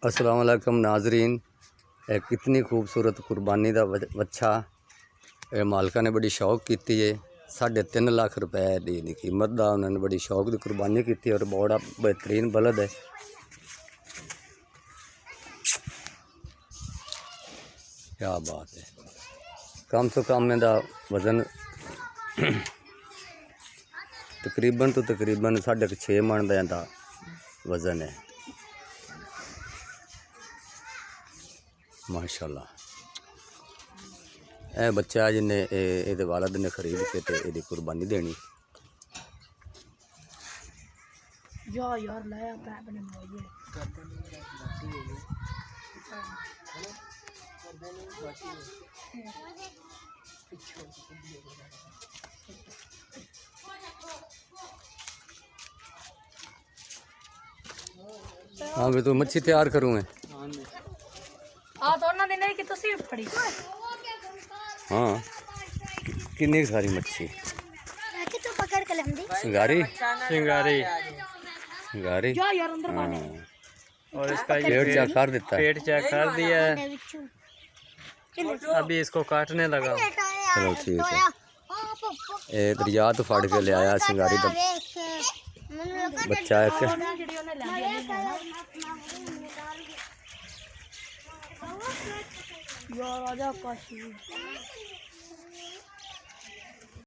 अस्सलाम वालेकुम नाजरीन। एक कितनी खूबसूरत कुर्बानी का बच्चा मालका ने बड़ी शौक की है। 3.5 लाख रुपए की कीमत का उन्होंने बड़ी शौक की कुर्बानी की और बड़ा बेहतरीन बलद है। क्या बात है। कम से कम इहदा वज़न तकरीबन 6.5 मन का इहदा वज़न है। माशाल्लाह। यह बच्चा जिन्हें ये वालद ने खरीद के ते इहदी कुर्बानी देनी। हाँ भी तू मच्छी तैयार करूँ मैं। हाँ कितनी सारी मच्छी सिंगारी सिंगारी सिंगारी। हाँ। और इसका पेट चेक कर देता है। पेट चेक कर दिया है, अभी इसको काटने लगा। चलो ठीक है। ये दरिया तो फड़ के ले आया सिंगारी का बच्चा एक।